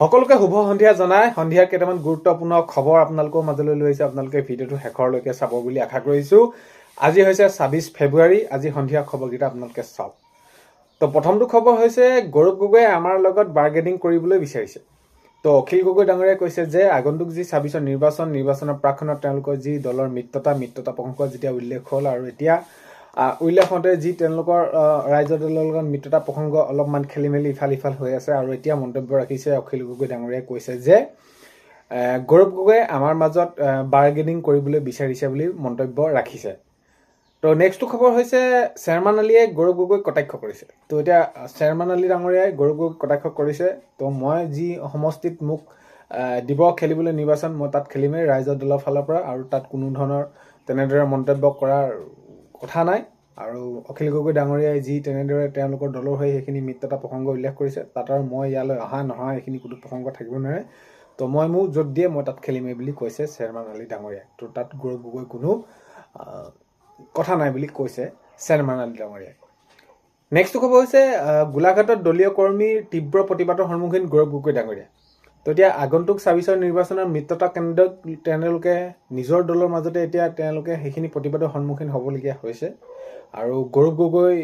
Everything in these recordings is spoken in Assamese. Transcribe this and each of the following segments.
সকলোকে শুভ সন্ধিয়া জনাই সন্ধিয়াৰ কেইটামান গুৰুত্বপূৰ্ণ খবৰ আপোনালোকৰ মাজলৈ লৈ আহিছে। আপোনালোকে ভিডিঅ'টো শেষৰলৈকে চাব বুলি আশা কৰিছোঁ। আজি হৈছে ২৬ ফেব্ৰুৱাৰী। আজি সন্ধিয়া খবৰকেইটা আপোনালোকে চাওক। তো প্ৰথমটো খবৰ হৈছে গৌৰৱ গগৈয়ে আমাৰ লগত বাৰ্গেনিং কৰিবলৈ বিচাৰিছে। তো অখিল গগৈ ডাঙৰীয়াই কৈছে যে আগন্তুক যি ২৬ৰ নিৰ্বাচনৰ প্ৰাক্ষণত তেওঁলোকৰ যি দলৰ মিত্ৰতা প্ৰসংগ যেতিয়া উল্লেখ হ'ল আৰু এতিয়া উল্লেখ হওঁতে যি তেওঁলোকৰ ৰাইজৰ দলৰ লগত মিত্ৰতা প্ৰসংগ অলপমান খেলি মেলি ইফাল সিফাল হৈ আছে। আৰু এতিয়া মন্তব্য ৰাখিছে অখিল গগৈ ডাঙৰীয়াই কৈছে যে গৌৰৱ গগৈয়ে আমাৰ মাজত বাৰ্গেনিং কৰিবলৈ বিচাৰিছে বুলি মন্তব্য ৰাখিছে। তো নেক্সটটো খবৰ হৈছে চেয়াৰমান আলীয়ে গৌৰৱ গগৈক কটাক্ষ কৰিছে। তো এতিয়া চেয়াৰমান আলী ডাঙৰীয়াই গৌৰৱ গগৈক কটাক্ষ কৰিছে। তো মই যি সমষ্টিত মোক দিব খেলিবলৈ নিৰ্বাচন, মই তাত খেলিমেই ৰাইজৰ দলৰ ফালৰ পৰা, আৰু তাত কোনো ধৰণৰ তেনেদৰে মন্তব্য কৰাৰ কথা নাই। আৰু অখিল গগৈ ডাঙৰীয়াই যি তেনেদৰে তেওঁলোকৰ দলৰ হৈ সেইখিনি মিত্ৰতা প্ৰসংগ উল্লেখ কৰিছে, তাত আৰু মই ইয়ালৈ অহা নহয় এইখিনি কোনো প্ৰসংগ থাকিব নোৱাৰে। তো মই মোক য'ত দিয়ে মই তাত খেলিমেই বুলি কৈছে চেয়াৰমান আলী ডাঙৰীয়াই। তো তাত গৌৰৱ গগৈ কোনো কথা নাই বুলি কৈছে চেয়াৰমান আলী ডাঙৰীয়াই। নেক্সটটো খবৰ হৈছে গোলাঘাটত দলীয় কৰ্মীৰ তীব্ৰ প্ৰতিবাদৰ সন্মুখীন গৌৰৱ গগৈ ডাঙৰীয়া। তো এতিয়া আগন্তুক ২৬ৰ নিৰ্বাচনৰ মিত্ৰতা কেন্দ্ৰত তেওঁলোকে নিজৰ দলৰ মাজতে এতিয়া তেওঁলোকে সেইখিনি প্ৰতিবাদৰ সন্মুখীন হ'বলগীয়া হৈছে। আৰু গৌৰৱ গগৈ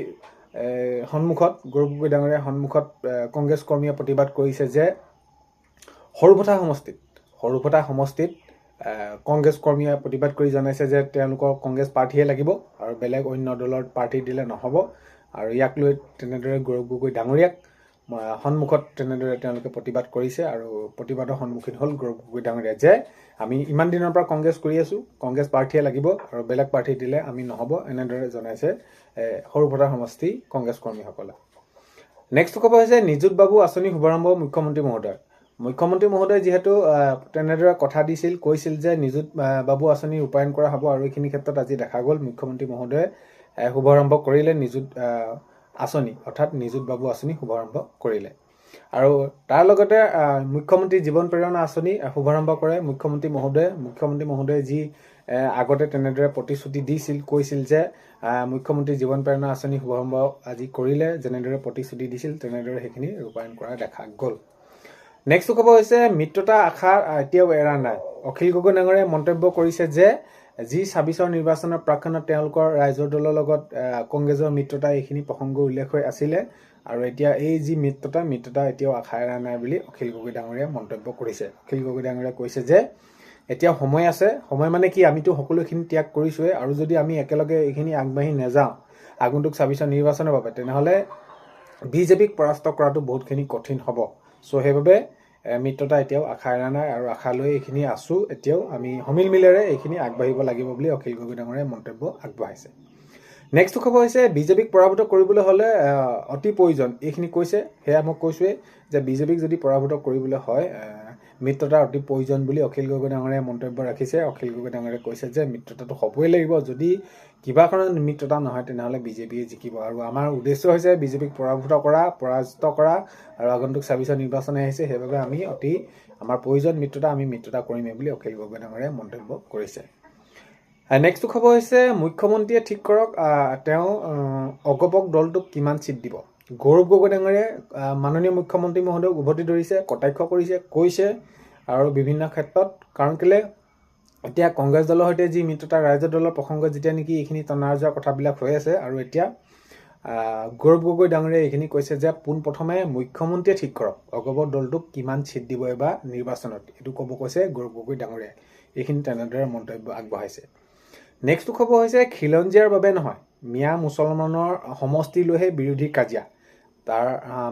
ডাঙৰীয়াৰ সন্মুখত কংগ্ৰেছ কৰ্মীয়ে প্ৰতিবাদ কৰিছে যে সৰুভটা সমষ্টিত কংগ্ৰেছ কৰ্মীয়ে প্ৰতিবাদ কৰি জনাইছে যে তেওঁলোকৰ কংগ্ৰেছ প্ৰাৰ্থীয়ে লাগিব আৰু বেলেগ অন্য দলৰ প্ৰাৰ্থী দিলে নহ'ব। আৰু ইয়াক লৈ তেনেদৰে গৌৰৱ গগৈ ডাঙৰীয়াক সন্মুখত তেনেদৰে তেওঁলোকে প্ৰতিবাদ কৰিছে। আৰু প্ৰতিবাদৰ সন্মুখীন হ'ল গৌৰৱ গগৈ ডাঙৰীয়া যে আমি ইমান দিনৰ পৰা কংগ্ৰেছ কৰি আছোঁ, কংগ্ৰেছ প্ৰাৰ্থীয়ে লাগিব আৰু বেলেগ প্ৰাৰ্থী দিলে আমি নহ'ব, এনেদৰে জনাইছে সৰুভটা সমষ্টি কংগ্ৰেছ কৰ্মীসকলে। নেক্সট খবৰ হৈছে নিযুত বাবু আঁচনি শুভাৰম্ভ মুখ্যমন্ত্ৰী মহোদয় যিহেতু তেনেদৰে কথা দিছিল, কৈছিল যে নিযুত বাবু আঁচনি ৰূপায়ণ কৰা হ'ব, আৰু এইখিনি ক্ষেত্ৰত আজি দেখা গ'ল মুখ্যমন্ত্ৰী মহোদয়ে শুভাৰম্ভ কৰিলে নিযুত আঁচনি, অৰ্থাৎ নিযুত বাবু আঁচনি শুভাৰম্ভ কৰিলে। আৰু তাৰ লগতে মুখ্যমন্ত্ৰী জীৱন প্ৰেৰণা আঁচনি শুভাৰম্ভ কৰে মুখ্যমন্ত্ৰী মহোদয়ে যি আগতে তেনেদৰে প্ৰতিশ্ৰুতি দিছিল, কৈছিল যে মুখ্যমন্ত্ৰী জীৱন প্ৰেৰণা আঁচনি শুভাৰম্ভ আজি কৰিলে, যেনেদৰে প্ৰতিশ্ৰুতি দিছিল তেনেদৰে সেইখিনি ৰূপায়ণ কৰা দেখা গ'ল। নেক্সট খবৰ হৈছে মিত্ৰতা আশা এতিয়াও এৰা নাই। অখিল গগৈ ডাঙৰীয়াই মন্তব্য কৰিছে যে যি ২৬ৰ নিৰ্বাচনৰ প্ৰাক্ষণত তেওঁলোকৰ ৰাইজৰ দলৰ লগত কংগ্ৰেছৰ মিত্ৰতা এইখিনি প্ৰসংগ উল্লেখ হৈ আছিলে, আৰু এতিয়া এই যি মিত্ৰতা এতিয়াও আশা এৰা নাই বুলি অখিল গগৈ ডাঙৰীয়াই মন্তব্য কৰিছে। অখিল গগৈ ডাঙৰীয়াই কৈছে যে এতিয়াও সময় আছে, সময় মানে কি, আমিতো সকলোখিনি ত্যাগ কৰিছোঁৱে, আৰু যদি আমি একেলগে এইখিনি আগবাঢ়ি নাযাওঁ আগন্তুক ২৬ৰ নিৰ্বাচনৰ বাবে, তেনেহ'লে বিজেপিক পৰাস্ত কৰাটো বহুতখিনি কঠিন হ'ব। চ' সেইবাবে মিত্ৰতা এতিয়াও আশা এৰা নাই, আৰু আশা লৈ এইখিনি আছোঁ, এতিয়াও আমি সমিল মিলেৰে এইখিনি আগবাঢ়িব লাগিব বুলি অখিল গগৈ ডাঙৰীয়াই মন্তব্য আগবঢ়াইছে। নেক্সট খবৰ হৈছে বিজেপিক পৰাভূত কৰিবলৈ হ'লে অতি প্ৰয়োজন, এইখিনি কৈছে। সেয়া মই কৈছোঁৱেই যে বিজেপিক যদি পৰাভূত কৰিবলৈ হয় মিত্ৰতা অতি প্ৰয়োজন বুলি অখিল গগৈ ডাঙৰীয়াই মন্তব্য ৰাখিছে। অখিল গগৈ ডাঙৰীয়াই কৈছে যে মিত্ৰতাটো হ'বই লাগিব, যদি কিবা কাৰণত মিত্ৰতা নহয় তেনেহ'লে বিজেপিয়ে জিকিব, আৰু আমাৰ উদ্দেশ্য হৈছে বিজেপিক পৰাজিত কৰা, আৰু আগন্তুক ২৬ৰ নিৰ্বাচন আহিছে, সেইবাবে আমাৰ প্ৰয়োজন মিত্ৰতা, আমি মিত্ৰতা কৰিমেই বুলি অখিল গগৈ ডাঙৰীয়াই মন্তব্য কৰিছে। নেক্সট খবৰ হৈছে মুখ্যমন্ত্ৰীয়ে ঠিক কৰক তেওঁ অগপক দলটোক কিমান ছিট দিব। গৌৰৱ গগৈ ডাঙৰীয়াই মাননীয় মুখ্যমন্ত্ৰী মহোদয়ক উভতি ধৰিছে, কটাক্ষ কৰিছে, কৈছে, আৰু বিভিন্ন ক্ষেত্ৰত, কাৰণ কেলৈ এতিয়া কংগ্ৰেছ দলৰ সৈতে যি মিত্ৰতা, ৰাইজৰ দলৰ প্ৰসংগ যেতিয়া নেকি এইখিনি টনাৰ যোৱা কথাবিলাক হৈ আছে, আৰু এতিয়া গৌৰৱ গগৈ ডাঙৰীয়াই এইখিনি কৈছে যে পোনপ্ৰথমে মুখ্যমন্ত্ৰীয়ে ঠিক কৰক অগপৰ দলটোক কিমান ছিট দিব এবাৰ নিৰ্বাচনত, এইটো ক'ব কৈছে গৌৰৱ গগৈ ডাঙৰীয়াই। এইখিনি তেনেদৰে মন্তব্য আগবঢ়াইছে। নেক্সট খবৰ হৈছে খিলঞ্জীয়াৰ বাবে নহয়, মিয়া মুছলমানৰ সমষ্টি লৈহে বিৰোধী কাজিয়া। তাৰ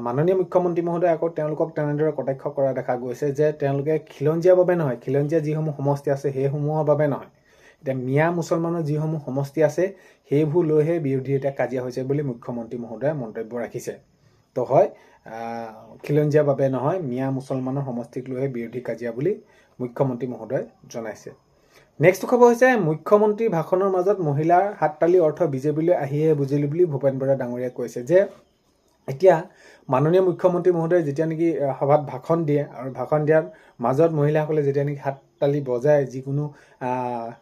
মাননীয় মুখ্যমন্ত্ৰী মহোদয় আকৌ তেওঁলোকক তেনেদৰে কটাক্ষ কৰা দেখা গৈছে যে তেওঁলোকে খিলঞ্জীয়াৰ বাবে নহয়, খিলঞ্জীয়া যিসমূহ সমষ্টি আছে সেইসমূহৰ বাবে নহয়, এতিয়া মিয়া মুছলমানৰ যিসমূহ সমষ্টি আছে সেইবোৰ লৈহে বিৰোধী এতিয়া কাজিয়া হৈছে বুলি মুখ্যমন্ত্ৰী মহোদয়ে মন্তব্য ৰাখিছে। তো হয়, খিলঞ্জীয়াৰ বাবে নহয়, মিয়া মুছলমানৰ সমষ্টিক লৈহে বিৰোধী কাজিয়া বুলি মুখ্যমন্ত্ৰী মহোদয়ে জনাইছে। নেক্সট খবৰ হৈছে মুখ্যমন্ত্ৰীৰ ভাষণৰ মাজত মহিলাৰ হাততালি অৰ্থ বিজেপিলৈ আহিহে বুজিলোঁ বুলি ভূপেন বৰা ডাঙৰীয়াই কৈছে যে এতিয়া মাননীয় মুখ্যমন্ত্ৰী মহোদয়ে যেতিয়া নেকি সভাত ভাষণ দিয়ে, আৰু ভাষণ দিয়াৰ মাজত মহিলাসকলে যেতিয়া নেকি হাততালি বজায় যিকোনো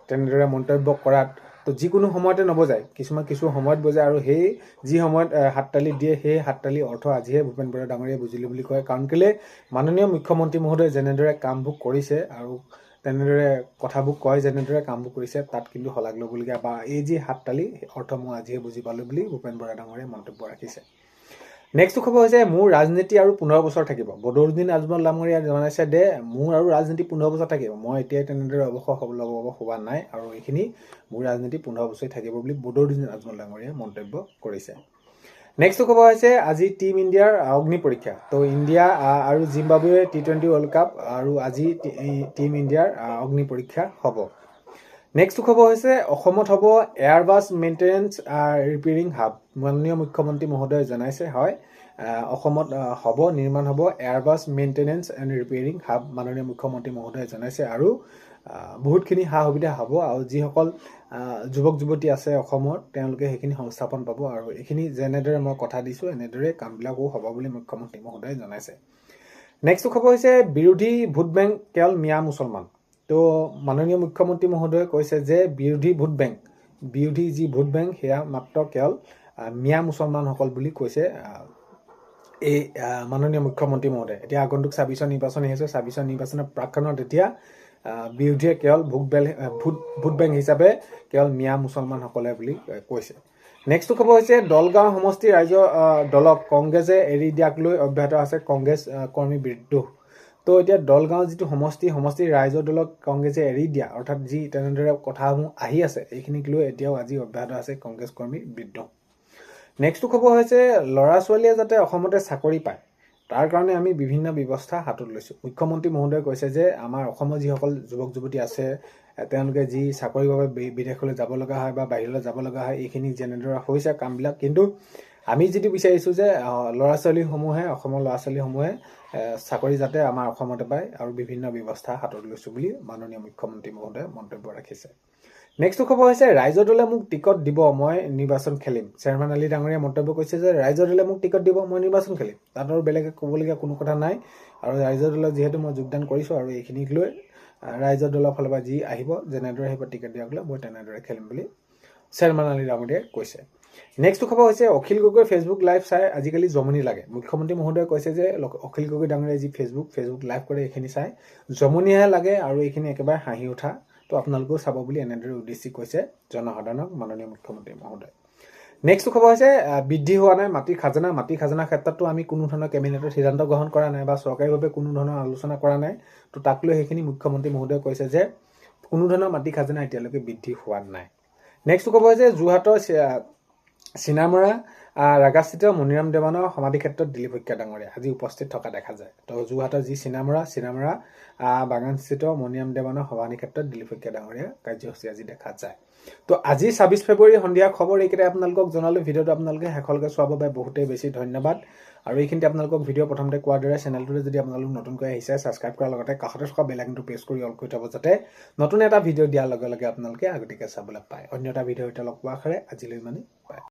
তেনেদৰে মন্তব্য কৰাত তো যিকোনো সময়তে নবজায়, কিছু সময়ত বজায়, আৰু সেই যি সময়ত হাততালি দিয়ে সেই হাততালি অৰ্থ আজিহে ভূপেন বৰা ডাঙৰীয়াই বুজিলে বুলি কয়। কাৰণ কেলে মাননীয় মুখ্যমন্ত্ৰী মহোদয়ে যেনেদৰে কামবোৰ কৰিছে আৰু তেনেদৰে কথাবোৰ কয়, যেনেদৰে কামবোৰ কৰিছে, তাত কিন্তু শলাগ ল'বলগীয়া, বা এই যি হাততালি অৰ্থ মই আজিহে বুজি পালোঁ বুলি ভূপেন বৰা ডাঙৰীয়াই মন্তব্য ৰাখিছে। নেক্সট খবৰ হৈছে মোৰ ৰাজনীতি আৰু 15 বছৰ থাকিব। বদৰুদ্দিন আজমল ডাঙৰীয়াই জনাইছে যে মোৰ আৰু ৰাজনীতি 15 বছৰ থাকিব। মই এতিয়াই তেনেদৰে অৱসৰ ল'ব হোৱা নাই, আৰু এইখিনি মোৰ ৰাজনীতি 15 বছৰ থাকিব বুলি বদৰুদ্দিন আজমল ডাঙৰীয়াই মন্তব্য কৰিছে। নেক্সট খবৰ হৈছে আজি টিম ইণ্ডিয়াৰ অগ্নি পৰীক্ষা। তো ইণ্ডিয়া আৰু জিম্বাবুৱে T20 ৱৰ্ল্ড কাপ, আৰু আজি টিম ইণ্ডিয়াৰ অগ্নি পৰীক্ষা হ'ব। নেক্সট খবৰ হৈছে অসমত হ'ব এয়াৰবাছ মেইনটেনেন্স ৰিপেয়াৰিং হাব। মাননীয় মুখ্যমন্ত্ৰী মহোদয়ে জনাইছে, হয় অসমত নিৰ্মাণ হ'ব Airbus maintenance and repairing hub, মাননীয় মুখ্যমন্ত্ৰী মহোদয়ে জনাইছে। আৰু বহুতখিনি সা সুবিধা হ'ব, আৰু যিসকল যুৱক যুৱতী আছে অসমৰ, তেওঁলোকে সেইখিনি সংস্থাপন পাব, আৰু এইখিনি যেনেদৰে মই কথা দিছোঁ এনেদৰে কামবিলাকো হ'ব বুলি মুখ্যমন্ত্ৰী মহোদয়ে জনাইছে। নেক্সট খবৰ হৈছে বিৰোধী ভোট বেংক কেৱল মিয়া মুছলমান। তো মাননীয় মুখ্যমন্ত্ৰী মহোদয়ে কৈছে যে বিৰোধী যি ভোট বেংক সেয়া মাত্ৰ কেৱল মিয়া মুছলমানসকল বুলি কৈছে এই মাননীয় মুখ্যমন্ত্ৰী মহোদয়ে। এতিয়া আগন্তুক 26 নিৰ্বাচন আহিছে, 26 নিৰ্বাচনৰ প্ৰাক্ক্ষণত এতিয়া বিৰোধীয়ে কেৱল ভোট বেংক হিচাপে কেৱল মিয়া মুছলমানসকলে বুলি কৈছে। নেক্সট খবৰ হৈছে দলগাঁও সমষ্টি ৰাইজৰ দলক কংগ্ৰেছে এৰি দিয়াক লৈ অব্যাহত আছে কংগ্ৰেছ কৰ্মী বিদ্ৰোহ। তো এতিয়া দলগাঁও যিটো সমষ্টিৰ ৰাইজৰ দলক কংগ্ৰেছে এৰি দিয়া, অৰ্থাৎ যি তেনেদৰে কথাসমূহ আহি আছে, এইখিনিক লৈ এতিয়াও আজি অব্যাহত আছে কংগ্ৰেছ কৰ্মীৰ বিদ্ৰোহ। নেক্সট খবৰ হৈছে ল'ৰা ছোৱালীয়ে যাতে অসমতে চাকৰি পায়, তাৰ কাৰণে আমি বিভিন্ন ব্যৱস্থা হাতত লৈছোঁ। মুখ্যমন্ত্ৰী মহোদয়ে কৈছে যে আমাৰ অসমৰ যিসকল যুৱক যুৱতী আছে, তেওঁলোকে যি চাকৰিৰ বাবে বিদেশলৈ যাব লগা হয় বা বাহিৰলৈ যাব লগা হয়, এইখিনি যেনেদৰে হৈছে কামবিলাক, কিন্তু আমি যিটো বিচাৰিছোঁ যে অসমৰ ল'ৰা ছোৱালীসমূহে চাকৰি যাতে আমাৰ অসমতে পায়, আৰু বিভিন্ন ব্যৱস্থা হাতত লৈছোঁ বুলি মাননীয় মুখ্যমন্ত্ৰী মহোদয়ে মন্তব্য ৰাখিছে। নেক্সট খবৰ হৈছে ৰাইজৰ দলে মোক টিকট দিব, মই নিৰ্বাচন খেলিম। চেয়াৰমেন আলী ডাঙৰীয়াই মন্তব্য কৰিছে যে ৰাইজৰ দলে মোক টিকট দিব, মই নিৰ্বাচন খেলিম। তাত আৰু বেলেগে ক'বলগীয়া কোনো কথা নাই, আৰু ৰাইজৰ দলত যিহেতু মই যোগদান কৰিছোঁ, আৰু এইখিনিক লৈ ৰাইজৰ দলৰ ফালৰ পৰা যি আহিব, যেনেদৰে আহিব টিকট দিয়াক লৈ মই তেনেদৰে খেলিম বুলি চেয়াৰমেন আলী ডাঙৰীয়াই কৈছে। নেক্সট খবৰ হৈছে অখিল গগৈ ফেচবুক লাইভ চাই আজিকালি জমনি লাগে। মুখ্যমন্ত্ৰী মহোদয়ে কৈছে যে অখিল গগৈ ডাঙৰীয়াই যি ফেচবুক লাইভ কৰে, এইখিনি চাই জমনিহে লাগে, আৰু এইখিনি একেবাৰে হাঁহি উঠা। তো আপোনালোকেও চাব বুলি এনেদৰে উদ্দেশ্যি কৈছে জনসাধাৰণক মাননীয় মুখ্যমন্ত্ৰী মহোদয়। নেক্সট খবৰ হৈছে বৃদ্ধি হোৱা নাই মাটিৰ খাজানাৰ ক্ষেত্ৰতো আমি কোনো ধৰণৰ কেবিনেটৰ সিদ্ধান্ত গ্ৰহণ কৰা নাই বা চৰকাৰীভাৱে কোনো ধৰণৰ আলোচনা কৰা নাই। তো তাক লৈ সেইখিনি মুখ্যমন্ত্ৰী মহোদয়ে কৈছে যে কোনো ধৰণৰ মাটিৰ খাজানা এতিয়ালৈকে বৃদ্ধি হোৱা নাই। নেক্সট খবৰ হৈছে যোৰহাটৰ চিনামৰা ৰাগাস্থিত মণিৰাম দেৱানৰ সমাধি ক্ষেত্ৰত দিলীপ শইকীয়া ডাঙৰীয়া আজি উপস্থিত থকা দেখা যায়। তো যোৰহাটৰ যি চিনামৰা বাগানস্থিত মণিৰাম দেৱানৰ সমাধি ক্ষেত্ৰত দিলীপ শইকীয়া ডাঙৰীয়া কাৰ্যসূচী আজি দেখা যায়। তো আজি 26 ফেব্ৰুৱাৰী সন্ধিয়া খবৰ এইকেইটাই আপোনালোকক জনালোঁ। ভিডিঅ'টো আপোনালোকে শেষলৈকে চোৱাৰ বাবে বহুতেই বেছি ধন্যবাদ। আৰু এইখিনিতে আপোনালোকক ভিডিঅ' প্ৰথমতে কোৱাৰ দৰে চেনেলটোলৈ যদি আপোনালোক নতুনকৈ আহিছে, ছাবস্ক্ৰাইব কৰাৰ লগতে কাষতে থকা বেল আইকনটো প্ৰেছ কৰি অল কৰি থ'ব, যাতে নতুন এটা ভিডিঅ' দিয়াৰ লগে লগে আপোনালোকে আগতীয়াকৈ চাবলৈ পায়। অন্য এটা ভিডিঅ' এতিয়া লগ পোৱাৰ আশাৰে আজিলৈ ইমানেই, বাই।